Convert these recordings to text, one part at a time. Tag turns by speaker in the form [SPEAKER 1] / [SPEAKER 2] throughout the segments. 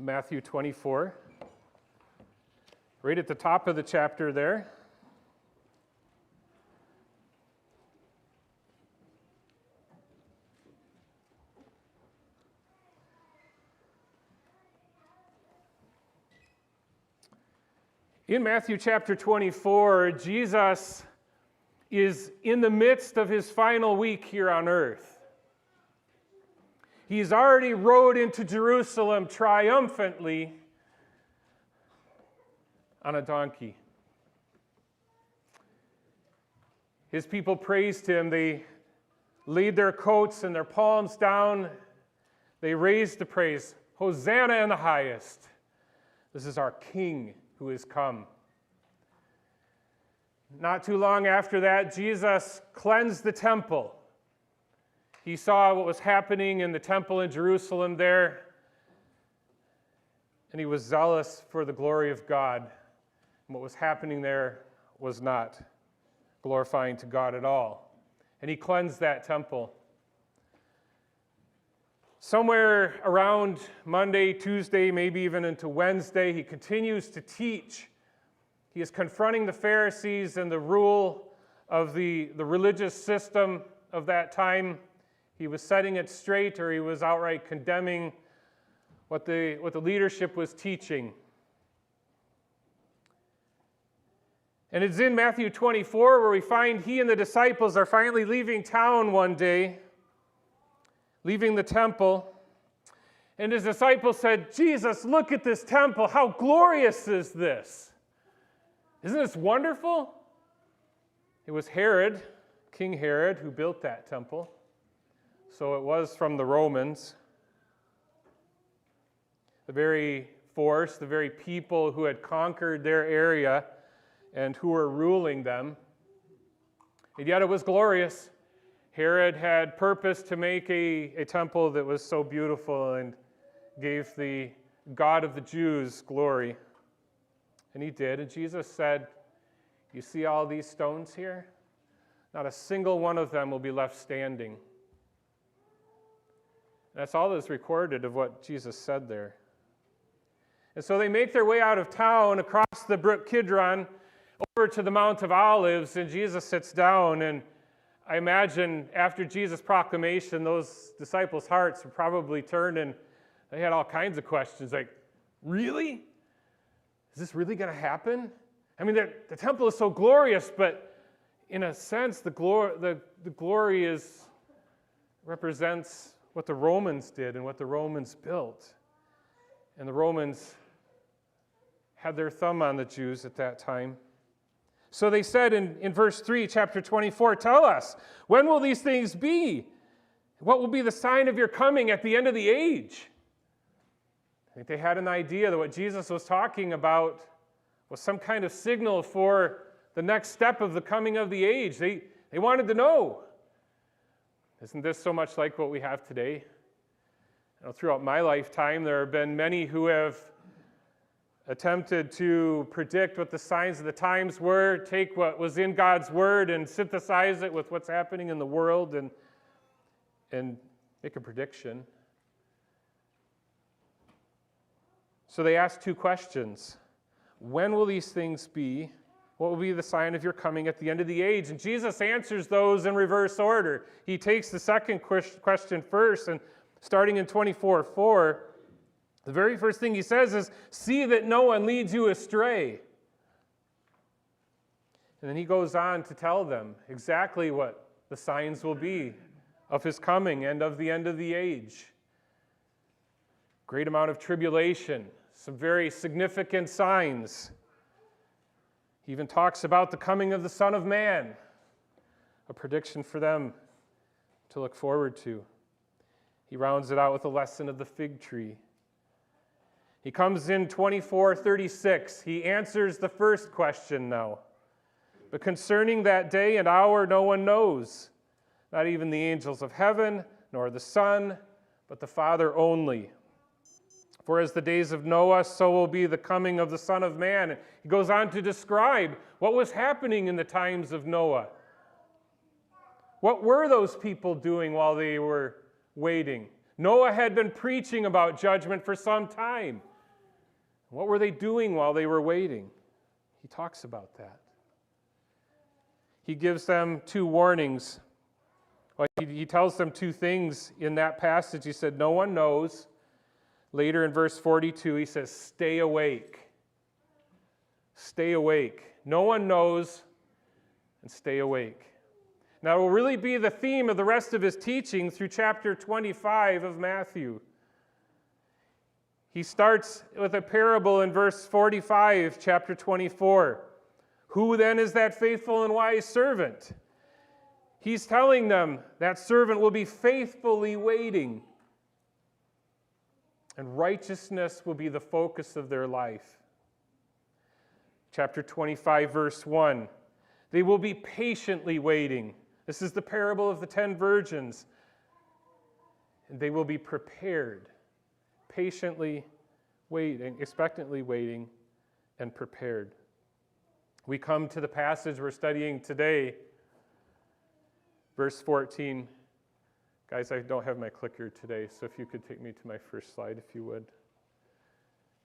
[SPEAKER 1] Matthew 24, right at the top of the chapter there. In Matthew chapter 24, Jesus is in the midst of his final week here on earth. He's already rode into Jerusalem triumphantly on a donkey. His people praised him. They laid their coats and their palms down. They raised the praise. Hosanna in the highest. This is our King who has come. Not too long after that, Jesus cleansed the temple. He saw what was happening in the temple in Jerusalem there, and he was zealous for the glory of God. And what was happening there was not glorifying to God at all. And he cleansed that temple. Somewhere around Monday, Tuesday, maybe even into Wednesday, he continues to teach. He is confronting the Pharisees and the rule of the religious system of that time. He was setting it straight, or he was outright condemning what the leadership was teaching. And it's in Matthew 24 where we find he and the disciples are finally leaving town one day, leaving the temple. And his disciples said, "Jesus, look at this temple. How glorious is this? Isn't this wonderful?" It was Herod, King Herod, who built that temple. So it was from the Romans. The very force, the very people who had conquered their area and who were ruling them. And yet it was glorious. Herod had purpose to make a temple that was so beautiful and gave the God of the Jews glory. And he did. And Jesus said, "You see all these stones here? Not a single one of them will be left standing." That's all that's recorded of what Jesus said there. And so they make their way out of town across the brook Kidron over to the Mount of Olives, and Jesus sits down. And I imagine after Jesus' proclamation, those disciples' hearts were probably turned, and they had all kinds of questions like, "Really? Is this really going to happen? I mean, the temple is so glorious, but in a sense, the glory represents what the Romans did and what the Romans built. And the Romans had their thumb on the Jews at that time. So they said in verse 3, chapter 24, "Tell us, when will these things be? What will be the sign of your coming at the end of the age?" I think they had an idea that what Jesus was talking about was some kind of signal for the next step of the coming of the age. They wanted to know. Isn't this so much like what we have today? Throughout my lifetime, there have been many who have attempted to predict what the signs of the times were, take what was in God's Word and synthesize it with what's happening in the world and make a prediction. So they asked two questions. When will these things be? What will be the sign of your coming at the end of the age? And Jesus answers those in reverse order. He takes the second question first, and starting in 24:4, the very first thing he says is, "See that no one leads you astray." And then he goes on to tell them exactly what the signs will be of his coming and of the end of the age. Great amount of tribulation, some very significant signs. He even talks about the coming of the Son of Man, a prediction for them to look forward to. He rounds it out with a lesson of the fig tree. He comes in 24:36. He answers the first question now. "But concerning that day and hour no one knows, not even the angels of heaven, nor the Son, but the Father only. For as the days of Noah, so will be the coming of the Son of Man." And he goes on to describe what was happening in the times of Noah. What were those people doing while they were waiting? Noah had been preaching about judgment for some time. What were they doing while they were waiting? He talks about that. He gives them two warnings. Well, he tells them two things in that passage. He said, no one knows. Later in verse 42, he says, stay awake. Stay awake. No one knows, and stay awake. Now, it will really be the theme of the rest of his teaching through chapter 25 of Matthew. He starts with a parable in verse 45, chapter 24. Who then is that faithful and wise servant? He's telling them that servant will be faithfully waiting, and righteousness will be the focus of their life. Chapter 25, verse 1. They will be patiently waiting. This is the parable of the 10 virgins. And they will be prepared, patiently waiting, expectantly waiting, and prepared. We come to the passage we're studying today, verse 14. Guys, I don't have my clicker today, so if you could take me to my first slide, if you would.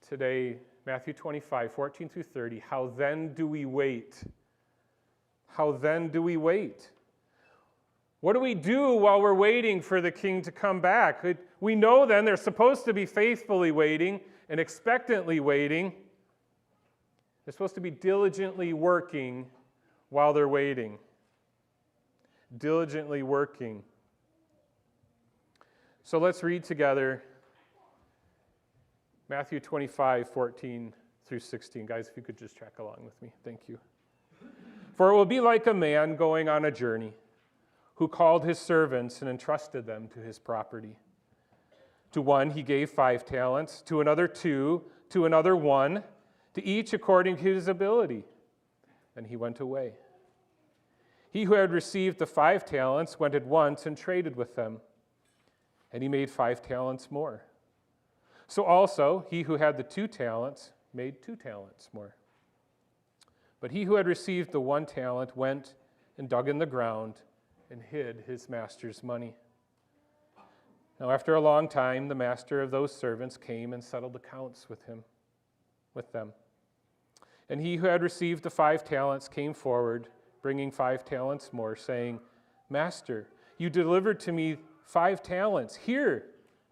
[SPEAKER 1] Today, Matthew 25, 14 through 30. How then do we wait? How then do we wait? What do we do while we're waiting for the King to come back? We know then they're supposed to be faithfully waiting and expectantly waiting. They're supposed to be diligently working while they're waiting. Diligently working. So let's read together Matthew 25, 14 through 16. Guys, if you could just track along with me. Thank you. For it will be like a man going on a journey who called his servants and entrusted them to his property. To one he gave 5 talents, to another 2, to another 1, to each according to his ability. Then he went away. He who had received the 5 talents went at once and traded with them, and he made 5 talents more. So also he who had the 2 talents made 2 talents more. But he who had received the 1 talent went and dug in the ground and hid his master's money. Now after a long time, the master of those servants came and settled accounts with them. And he who had received the 5 talents came forward, bringing 5 talents more, saying, Master, you delivered to me 5 talents. Here,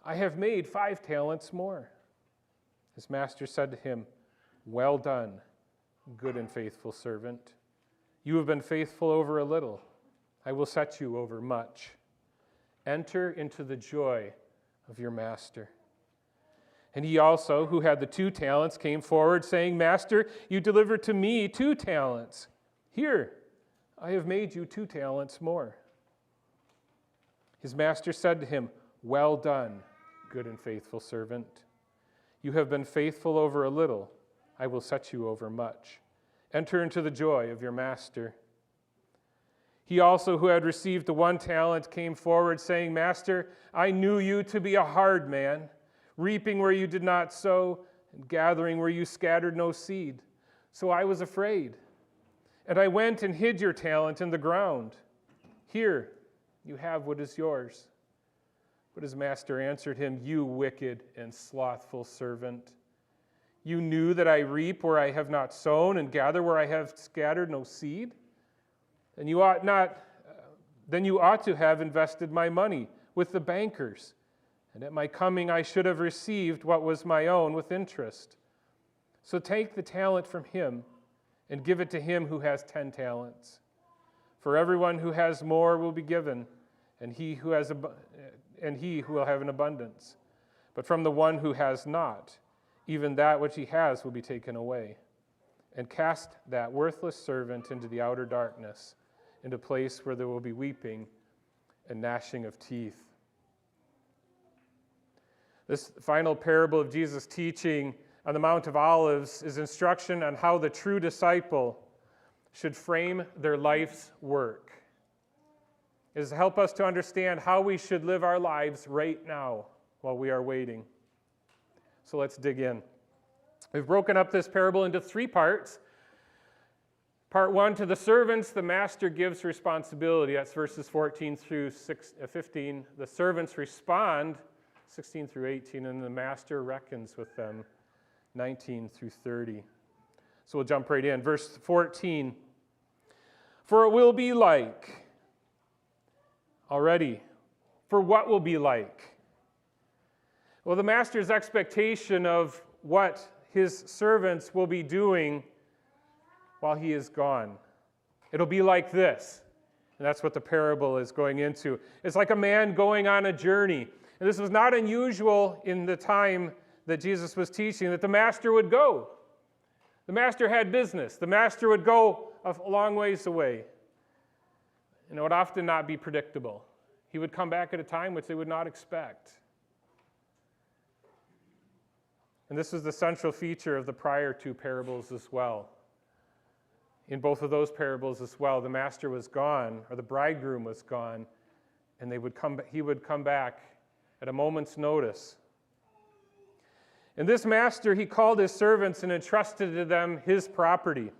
[SPEAKER 1] I have made 5 talents more. His master said to him, Well done, good and faithful servant. You have been faithful over a little. I will set you over much. Enter into the joy of your master. And he also, who had the 2 talents, came forward, saying, Master, you delivered to me 2 talents. Here, I have made you 2 talents more. His master said to him, Well done, good and faithful servant. You have been faithful over a little. I will set you over much. Enter into the joy of your master. He also, who had received the 1 talent, came forward, saying, Master, I knew you to be a hard man, reaping where you did not sow, and gathering where you scattered no seed. So I was afraid, and I went and hid your talent in the ground. Here, you have what is yours. But his master answered him, You wicked and slothful servant. You knew that I reap where I have not sown, and gather where I have scattered no seed? Then you ought to have invested my money with the bankers, and at my coming I should have received what was my own with interest. So take the talent from him and give it to him who has 10 talents. For everyone who has more will be given, and he who will have an abundance. But from the one who has not, even that which he has will be taken away. And cast that worthless servant into the outer darkness, into a place where there will be weeping and gnashing of teeth. This final parable of Jesus' teaching on the Mount of Olives is instruction on how the true disciple should frame their life's work. It is to help us to understand how we should live our lives right now while we are waiting. So let's dig in. We've broken up this parable into 3 parts. Part 1, to the servants, the master gives responsibility. That's verses 14 through 15. The servants respond, 16 through 18, and the master reckons with them, 19 through 30. So we'll jump right in. Verse 14. For it will be like, already, for what will be like? Well, the master's expectation of what his servants will be doing while he is gone. It'll be like this. And that's what the parable is going into. It's like a man going on a journey. And this was not unusual in the time that Jesus was teaching, that the master would go. The master had business. The master would go a long ways away. And it would often not be predictable. He would come back at a time which they would not expect. And this was the central feature of the prior two parables as well. In both of those parables as well, the master was gone, or the bridegroom was gone, and he would come back at a moment's notice. And this master, he called his servants and entrusted to them his property.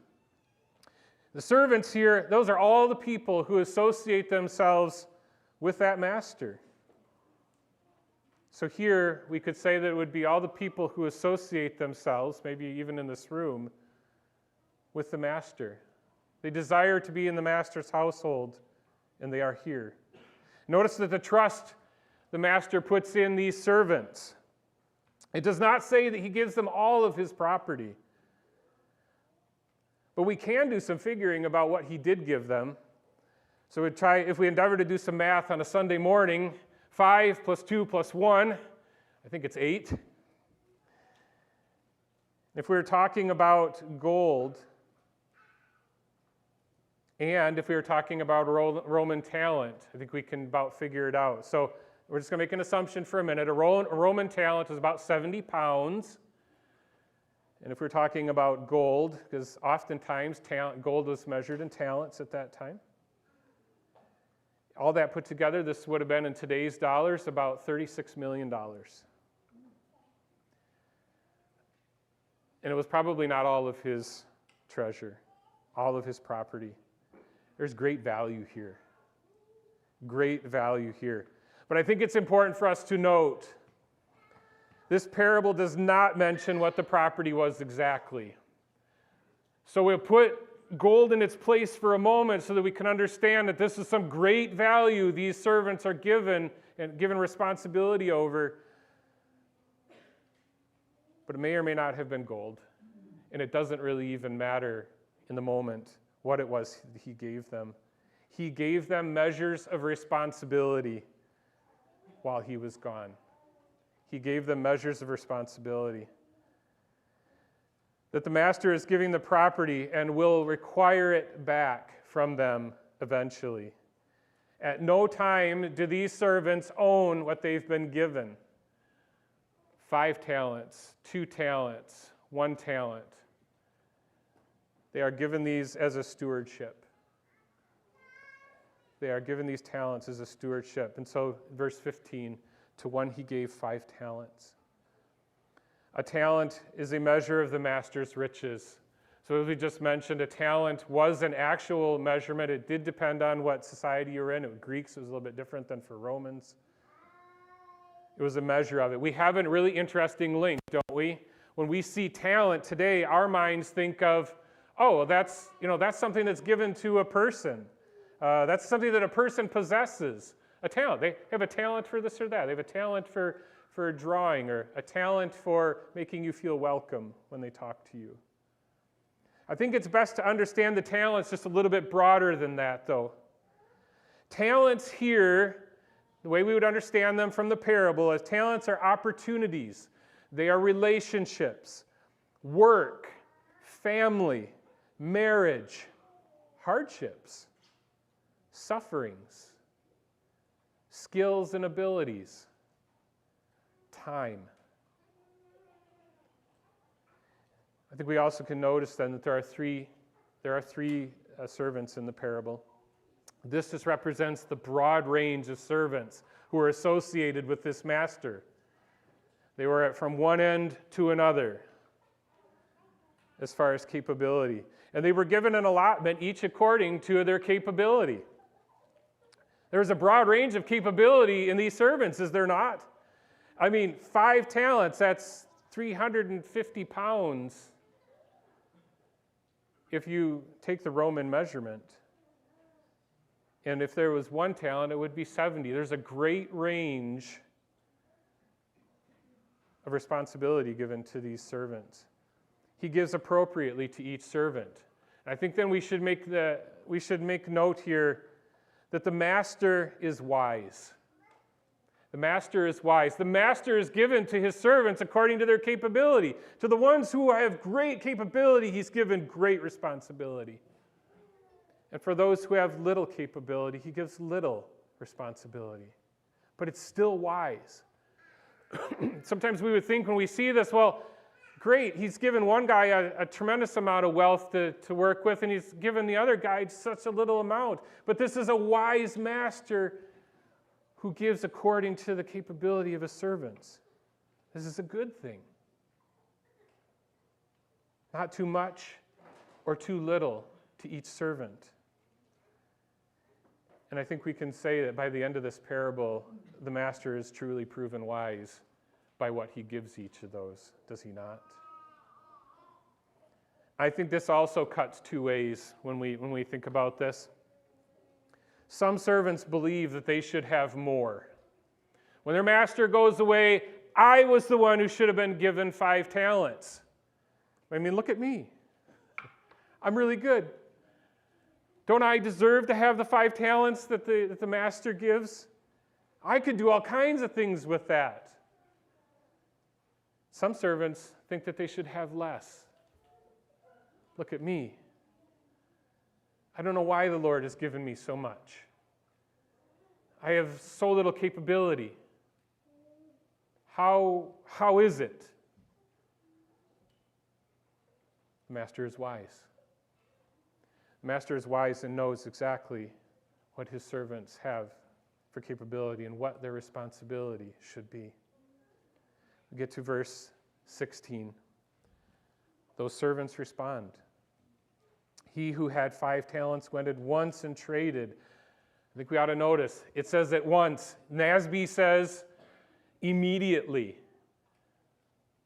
[SPEAKER 1] The servants here, those are all the people who associate themselves with that master. So here, we could say that it would be all the people who associate themselves, maybe even in this room, with the master. They desire to be in the master's household, and they are here. Notice that the trust the master puts in these servants. It does not say that he gives them all of his property. But we can do some figuring about what he did give them. So if we endeavor to do some math on a Sunday morning, 5 plus 2 plus 1, I think it's 8. If we were talking about gold, and if we were talking about Roman talent, I think we can about figure it out. So we're just going to make an assumption for a minute. A Roman talent is about 70 pounds. And if we're talking about gold, because oftentimes gold was measured in talents at that time. All that put together, this would have been in today's dollars about $36 million. And it was probably not all of his treasure, all of his property. There's great value here. Great value here. But I think it's important for us to note, this parable does not mention what the property was exactly. So we'll put gold in its place for a moment so that we can understand that this is some great value these servants are given and given responsibility over. But it may or may not have been gold. And it doesn't really even matter in the moment what it was he gave them. He gave them measures of responsibility while he was gone. He gave them measures of responsibility. That the master is giving the property and will require it back from them eventually. At no time do these servants own what they've been given. 5 talents, 2 talents, 1 talent. They are given these as a stewardship. They are given these talents as a stewardship. And so, verse 15, to one he gave 5 talents. A talent is a measure of the master's riches. So as we just mentioned, a talent was an actual measurement. It did depend on what society you're in. Greeks was a little bit different than for Romans. It was a measure of it. We have a really interesting link, don't we? When we see talent today, our minds think of, oh, that's something that's given to a person. That's something that a person possesses, a talent. They have a talent for this or that. They have a talent for drawing, or a talent for making you feel welcome when they talk to you. I think it's best to understand the talents just a little bit broader than that, though. Talents here, the way we would understand them from the parable, as talents are opportunities. They are relationships, work, family, marriage, hardships, sufferings, skills and abilities, time. I think we also can notice then that there are three servants in the parable. This just represents the broad range of servants who are associated with this master. They were from one end to another as far as capability. And they were given an allotment, each according to their capability. There's a broad range of capability in these servants, is there not? I mean, 5 talents, that's 350 pounds if you take the Roman measurement. And if there was 1 talent, it would be 70. There's a great range of responsibility given to these servants. He gives appropriately to each servant. And I think then we should make note here that the master is wise. The master is wise. The master is given to his servants according to their capability. To the ones who have great capability, he's given great responsibility. And for those who have little capability, he gives little responsibility. But it's still wise. Sometimes we would think when we see this, well, great, he's given one guy a tremendous amount of wealth to work with, and he's given the other guy such a little amount. But this is a wise master who gives according to the capability of his servants. This is a good thing. Not too much or too little to each servant. And I think we can say that by the end of this parable, the master is truly proven wise by what he gives each of those, does he not? I think this also cuts two ways when we think about this. Some servants believe that they should have more. When their master goes away, I was the one who should have been given 5 talents. I mean, look at me. I'm really good. Don't I deserve to have the 5 talents that the master gives? I could do all kinds of things with that. Some servants think that they should have less. Look at me. I don't know why the Lord has given me so much. I have so little capability. How is it? The master is wise. The master is wise and knows exactly what his servants have for capability and what their responsibility should be. We get to verse 16. Those servants respond. He who had 5 talents went at once and traded. I think we ought to notice, it says at once. NASB says immediately.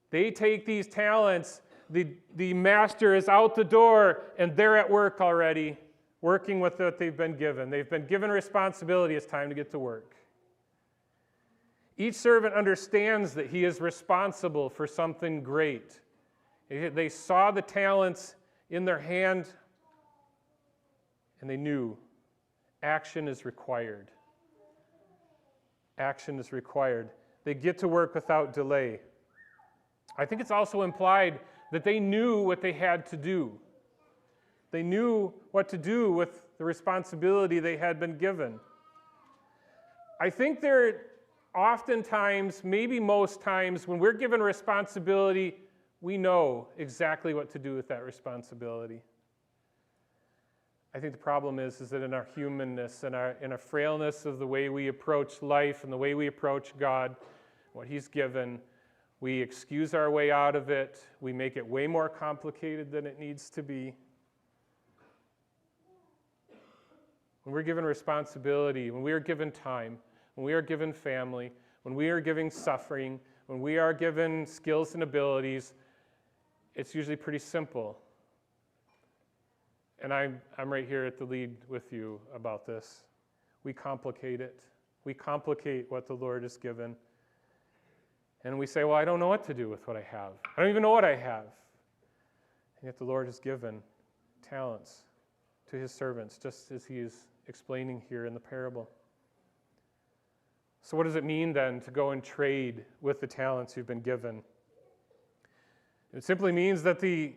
[SPEAKER 1] They take these talents, the master is out the door, and they're at work already, working with what they've been given. They've been given responsibility. It's time to get to work. Each servant understands that he is responsible for something great. They saw the talents in their hand, and they knew action is required. Action is required. They get to work without delay. I think it's also implied that they knew what they had to do. They knew what to do with the responsibility they had been given. I think there oftentimes, maybe most times, when we're given responsibility, we know exactly what to do with that responsibility. I think the problem is that in our humanness and in our frailness of the way we approach life and the way we approach God, what He's given, we excuse our way out of it. We make it way more complicated than it needs to be. When we're given responsibility, when we are given time, when we are given family, when we are given suffering, when we are given skills and abilities, it's usually pretty simple. And I'm right here at the lead with you about this. We complicate it. We complicate what the Lord has given. And we say, well, I don't know what to do with what I have. I don't even know what I have. And yet the Lord has given talents to His servants, just as He is explaining here in the parable. So what does it mean then to go and trade with the talents you've been given? It simply means that the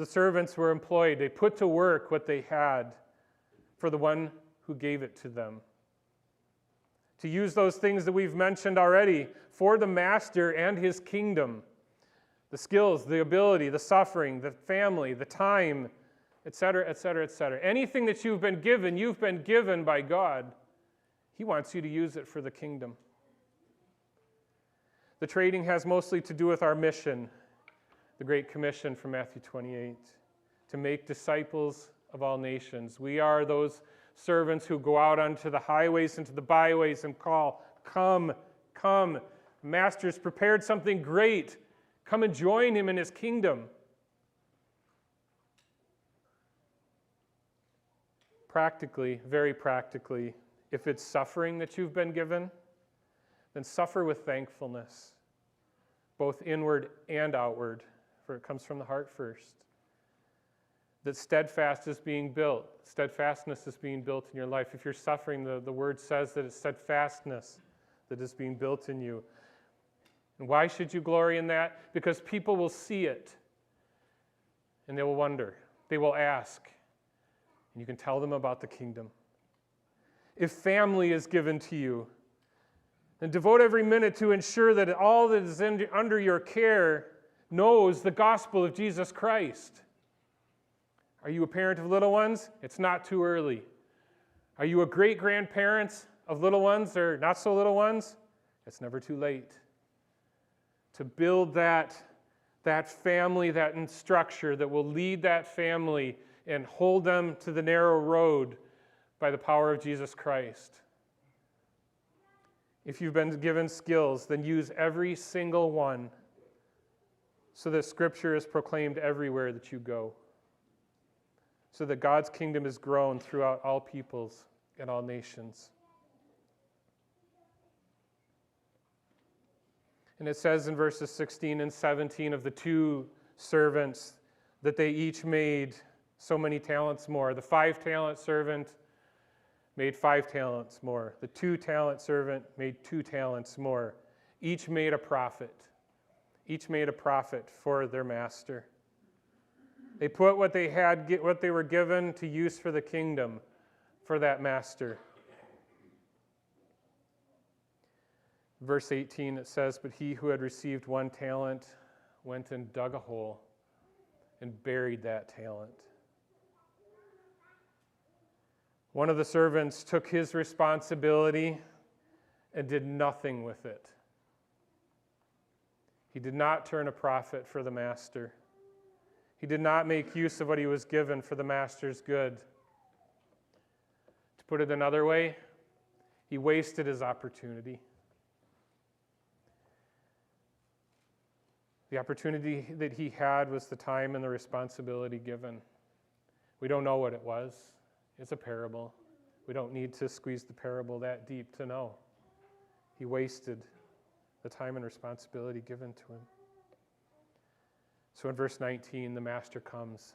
[SPEAKER 1] servants were employed. They put to work what they had for the one who gave it to them. To use those things that we've mentioned already for the master and his kingdom. The skills, the ability, the suffering, the family, the time, etc., etc., etc. Anything that you've been given by God. He wants you to use it for the kingdom. The trading has mostly to do with our mission, the Great Commission from Matthew 28, to make disciples of all nations. We are those servants who go out onto the highways and to the byways and call, come, come. The Master's prepared something great. Come and join him in his kingdom. Practically, very practically, if it's suffering that you've been given, then suffer with thankfulness, both inward and outward, for it comes from the heart first. That steadfastness is being built in your life. If you're suffering, the word says that it's steadfastness that is being built in you. And why should you glory in that? Because people will see it, and they will wonder. They will ask, and you can tell them about the kingdom. If family is given to you, then devote every minute to ensure that all that is under your care knows the gospel of Jesus Christ. Are you a parent of little ones? It's not too early. Are you a great-grandparent of little ones or not so little ones? It's never too late. To build that family, that structure that will lead that family and hold them to the narrow road by the power of Jesus Christ. If you've been given skills, then use every single one so that Scripture is proclaimed everywhere that you go, so that God's kingdom is grown throughout all peoples and all nations. And it says in verses 16 and 17 of the two servants that they each made so many talents more. The 5-talent servant made 5 talents more. The 2-talent servant made 2 talents more. Each made a profit. Each made a profit for their master. They put what they were given to use for the kingdom, for that master. Verse 18, it says, "But he who had received 1 talent went and dug a hole and buried that talent." One of the servants took his responsibility and did nothing with it. He did not turn a profit for the master. He did not make use of what he was given for the master's good. To put it another way, he wasted his opportunity. The opportunity that he had was the time and the responsibility given. We don't know what it was. It's a parable. We don't need to squeeze the parable that deep to know. He wasted the time and responsibility given to him. So in verse 19, the master comes,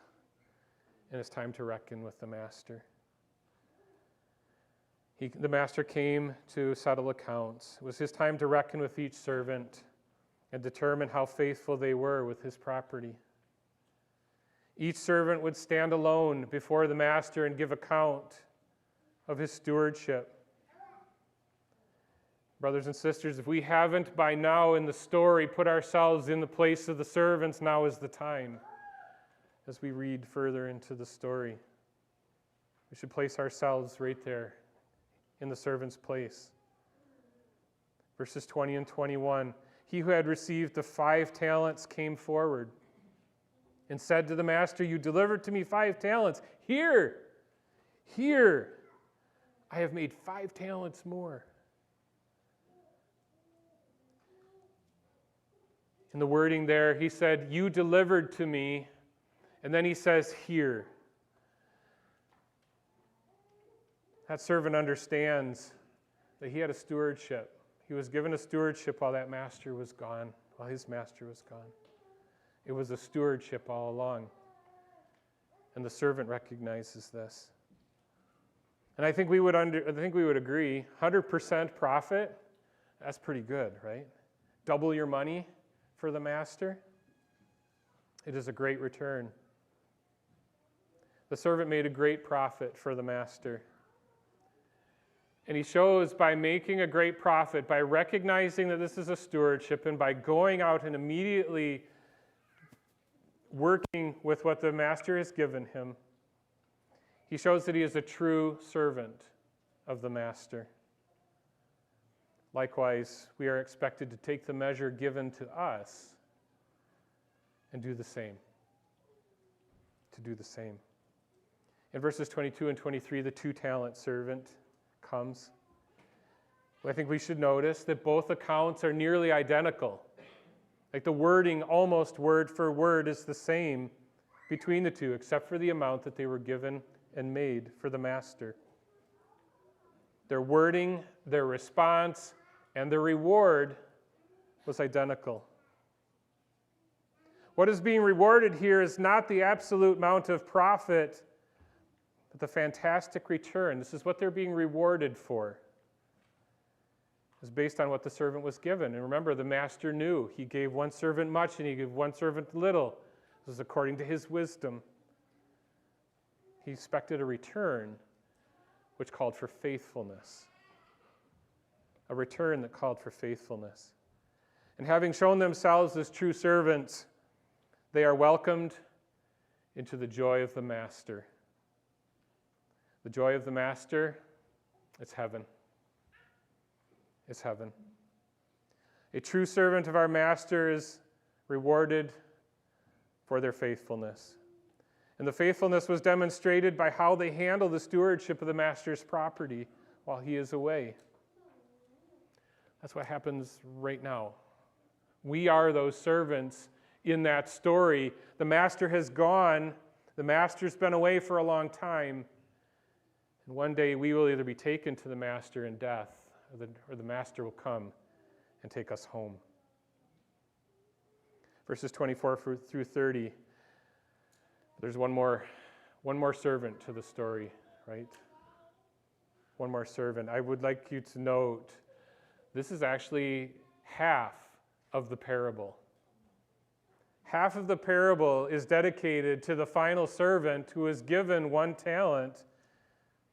[SPEAKER 1] and it's time to reckon with the master. The master came to settle accounts. It was his time to reckon with each servant and determine how faithful they were with his property. Each servant would stand alone before the master and give account of his stewardship. Brothers and sisters, if we haven't by now in the story put ourselves in the place of the servants, now is the time. As we read further into the story, we should place ourselves right there in the servant's place. Verses 20 and 21, "He who had received the 5 talents came forward and said to the master, 'You delivered to me 5 talents. Here, I have made 5 talents more.'" In the wording there, he said, "You delivered to me," and then he says, "Here." That servant understands that he had a stewardship. He was given a stewardship while that master was gone, while his master was gone. It was a stewardship all along. And the servant recognizes this. And I think we would agree, 100% profit, that's pretty good, right? Double your money for the master. It is a great return. The servant made a great profit for the master. And he shows by making a great profit, by recognizing that this is a stewardship, and by going out and immediately working with what the master has given him, he shows that he is a true servant of the master. Likewise, we are expected to take the measure given to us and do the same. To do the same. In verses 22 and 23, the 2-talent servant comes. I think we should notice that both accounts are nearly identical. Like the wording, almost word for word, is the same between the two, except for the amount that they were given and made for the master. Their wording, their response, and their reward was identical. What is being rewarded here is not the absolute amount of profit, but the fantastic return. This is what they're being rewarded for. It's based on what the servant was given. And remember, the master knew. He gave one servant much and he gave one servant little. This is according to his wisdom. He expected a return which called for faithfulness. A return that called for faithfulness. And having shown themselves as true servants, they are welcomed into the joy of the master. The joy of the master, it's heaven. It's heaven. A true servant of our master is rewarded for their faithfulness. And the faithfulness was demonstrated by how they handle the stewardship of the master's property while he is away. That's what happens right now. We are those servants in that story. The master has gone. The master's been away for a long time. And one day we will either be taken to the master in death, or the master will come and take us home. Verses 24 through 30. There's one more servant to the story, right? One more servant. I would like you to note, this is actually half of the parable. Half of the parable is dedicated to the final servant who is given 1 talent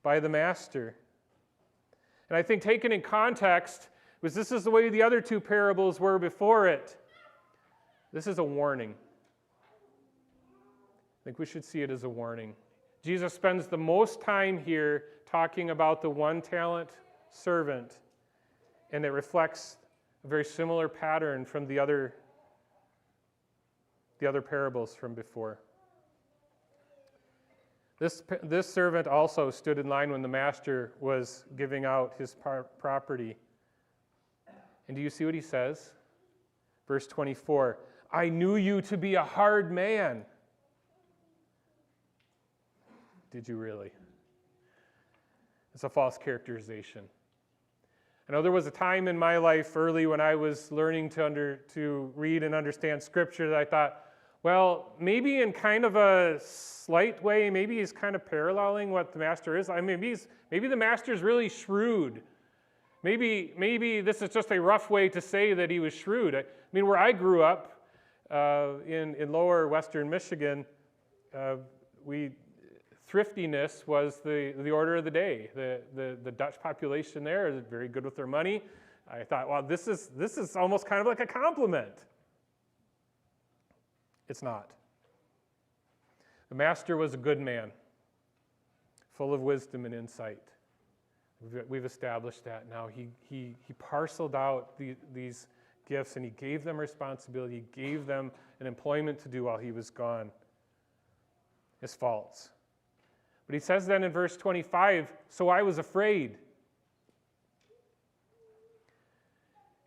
[SPEAKER 1] by the master. And I think taken in context, because this is the way the other 2 parables were before it, this is a warning. I think we should see it as a warning. Jesus spends the most time here talking about the 1 talent servant, and it reflects a very similar pattern from the other parables from before. This servant also stood in line when the master was giving out his property. And do you see what he says? Verse 24, I knew you to be a hard man. Did you really? It's a false characterization. I know there was a time in my life early when I was learning to read and understand Scripture that I thought, well, maybe in kind of a slight way, maybe he's kind of paralleling what the master is. I mean, maybe the master's really shrewd. Maybe this is just a rough way to say that he was shrewd. I mean, where I grew up in lower western Michigan, thriftiness was the order of the day. The Dutch population there is very good with their money. I thought, wow, this is almost kind of like a compliment. It's not. The master was a good man, full of wisdom and insight. We've established that now. He parceled out these gifts, and he gave them responsibility. He gave them an employment to do while he was gone. His faults. But he says then in verse 25, so I was afraid.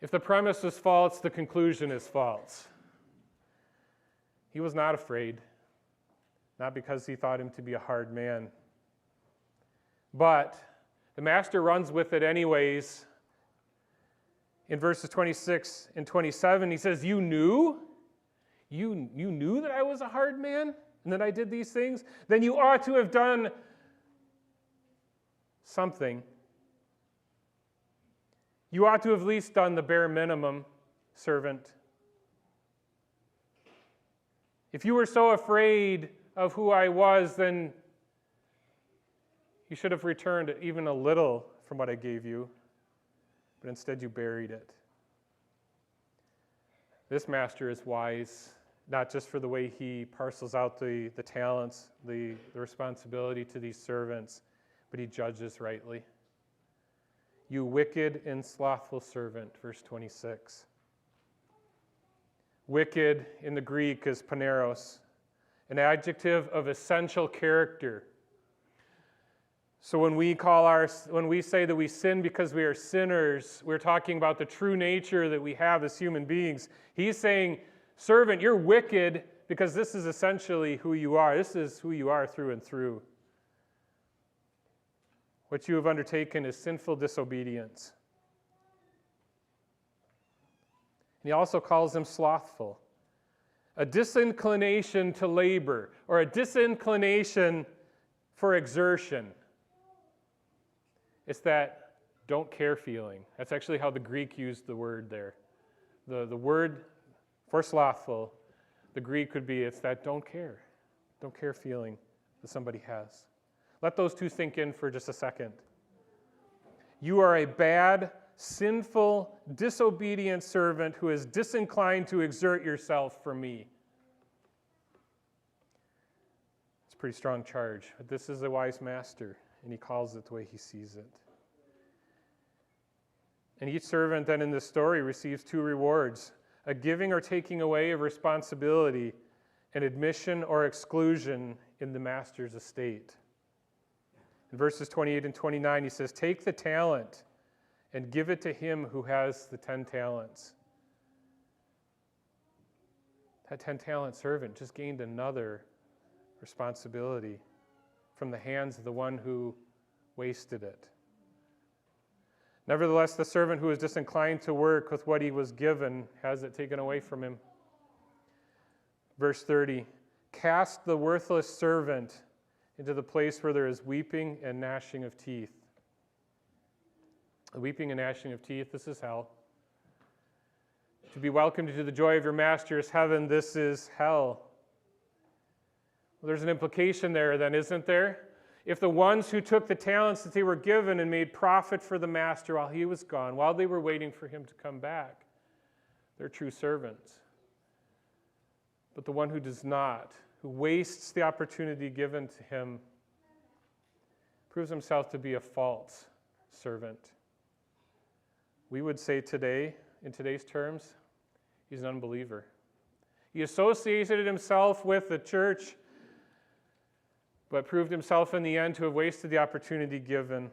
[SPEAKER 1] If the premise is false, the conclusion is false. He was not afraid, not because he thought him to be a hard man. But the master runs with it anyways. In verses 26 and 27, he says, you knew? You knew that I was a hard man and that I did these things? Then you ought to have done something. You ought to have at least done the bare minimum, servant. If you were so afraid of who I was, then you should have returned even a little from what I gave you, but instead you buried it. This master is wise, not just for the way he parcels out the talents, the responsibility to these servants, but he judges rightly. You wicked and slothful servant, verse 26. Wicked in the Greek is paneros, an adjective of essential character. So when we say that we sin because we are sinners, we're talking about the true nature that we have as human beings. He's saying, servant, you're wicked because this is essentially who you are. This is who you are through and through. What you have undertaken is sinful disobedience. And he also calls them slothful. A disinclination to labor, or a disinclination for exertion. It's that don't care feeling. That's actually how the Greek used the word there. The word for slothful, the Greek would be, it's that don't care feeling that somebody has. Let those two sink in for just a second. You are a bad, sinful, disobedient servant who is disinclined to exert yourself for me. It's a pretty strong charge, but this is a wise master, and he calls it the way he sees it. And each servant then in this story receives two rewards: a giving or taking away of responsibility, and admission or exclusion in the master's estate. In verses 28 and 29, he says, take the talent and give it to him who has the 10 talents. That 10-talent servant just gained another responsibility from the hands of the one who wasted it. Nevertheless, the servant who is disinclined to work with what he was given has it taken away from him. Verse 30, cast the worthless servant into the place where there is weeping and gnashing of teeth. The weeping and gnashing of teeth, this is hell. To be welcomed into the joy of your master is heaven, this is hell. Well, there's an implication there then, isn't there? If the ones who took the talents that they were given and made profit for the master while he was gone, while they were waiting for him to come back, they're true servants. But the one who does not, who wastes the opportunity given to him, proves himself to be a false servant. We would say today, in today's terms, he's an unbeliever. He associated himself with the church, but proved himself in the end to have wasted the opportunity given.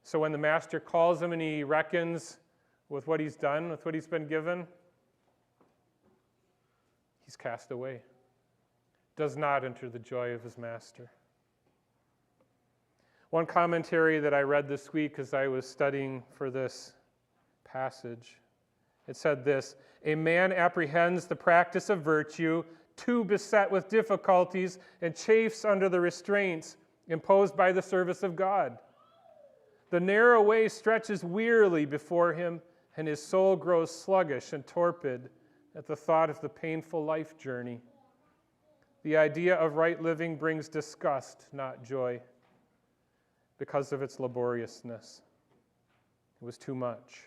[SPEAKER 1] So when the master calls him and he reckons with what he's done, with what he's been given, he's cast away. Does not enter the joy of his master. One commentary that I read this week as I was studying for this passage, it said this: a man apprehends the practice of virtue, too beset with difficulties, and chafes under the restraints imposed by the service of God. The narrow way stretches wearily before him, and his soul grows sluggish and torpid at the thought of the painful life journey. The idea of right living brings disgust, not joy, because of its laboriousness. It was too much.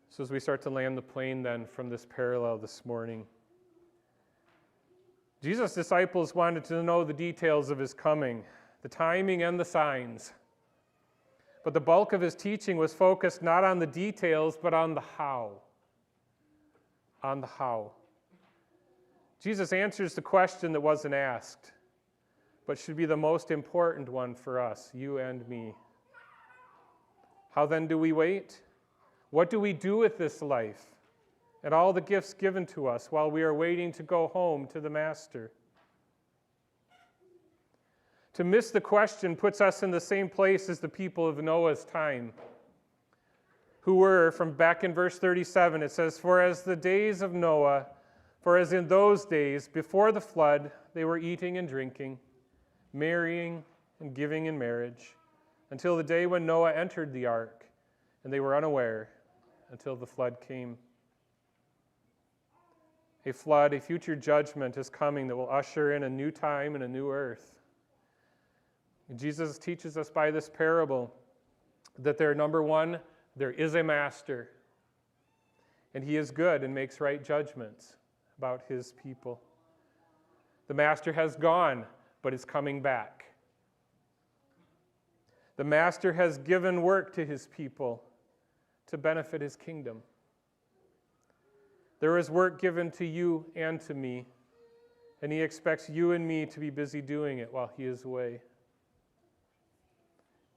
[SPEAKER 1] So as we start to land the plane then from this parallel this morning, Jesus' disciples wanted to know the details of his coming, the timing and the signs. But the bulk of his teaching was focused not on the details, but on the how. On the how. Jesus answers the question that wasn't asked, but should be the most important one for us, you and me. How then do we wait? What do we do with this life and all the gifts given to us while we are waiting to go home to the Master? To miss the question puts us in the same place as the people of Noah's time, who were, from back in verse 37, it says, for as the days of Noah, for as in those days before the flood, they were eating and drinking, marrying and giving in marriage, until the day when Noah entered the ark, and they were unaware until the flood came. A flood, a future judgment is coming that will usher in a new time and a new earth. And Jesus teaches us by this parable that number one, there is a master, and he is good and makes right judgments about his people. The master has gone, but is coming back. The master has given work to his people to benefit his kingdom. There is work given to you and to me, and he expects you and me to be busy doing it while he is away.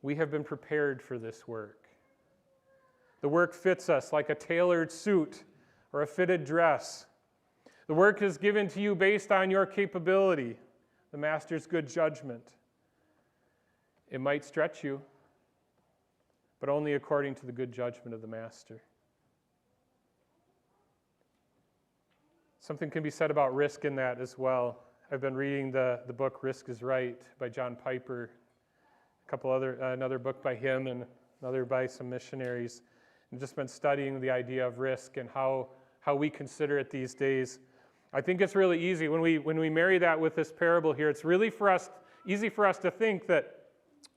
[SPEAKER 1] We have been prepared for this work. The work fits us like a tailored suit or a fitted dress. The work is given to you based on your capability, the master's good judgment. It might stretch you, but only according to the good judgment of the master. Something can be said about risk in that as well. I've been reading the book Risk is Right by John Piper, another book by him and another by some missionaries. I've just been studying the idea of risk and how we consider it these days. I think it's really easy when we marry that with this parable here. It's really easy for us to think that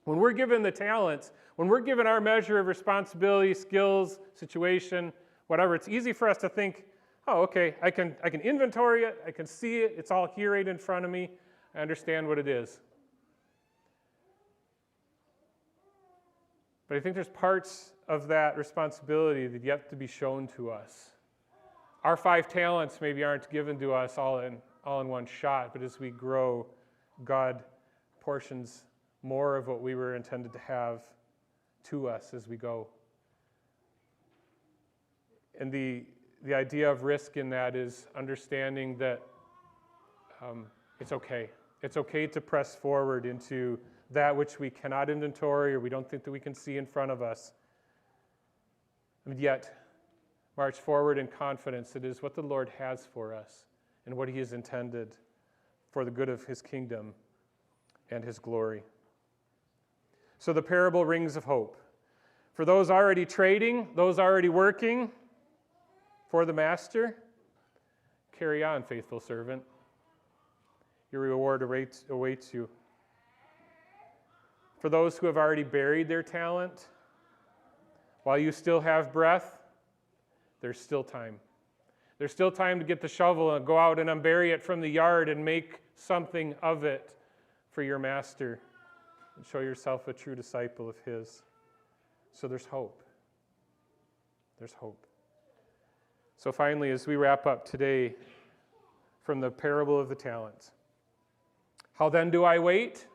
[SPEAKER 1] when we're given the talents, when we're given our measure of responsibility, skills, situation, whatever, it's easy for us to think, oh, okay, I can inventory it, I can see it, it's all here right in front of me, I understand what it is. But I think there's parts of that responsibility that yet to be shown to us. Our 5 talents maybe aren't given to us all in one shot, but as we grow, God portions more of what we were intended to have to us as we go. And the idea of risk in that is understanding that it's okay. It's okay to press forward into that which we cannot inventory or we don't think that we can see in front of us. And yet, march forward in confidence. It is what the Lord has for us and what he has intended for the good of his kingdom and his glory. So the parable rings of hope. For those already trading, those already working for the master, carry on, faithful servant. Your reward awaits you. For those who have already buried their talent, while you still have breath, there's still time. There's still time to get the shovel and go out and unbury it from the yard and make something of it for your master and show yourself a true disciple of his. So there's hope. There's hope. So finally, as we wrap up today from the parable of the talents, how then do I wait?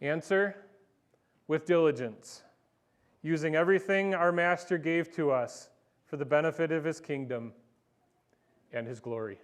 [SPEAKER 1] Answer, with diligence, using everything our master gave to us for the benefit of his kingdom and his glory.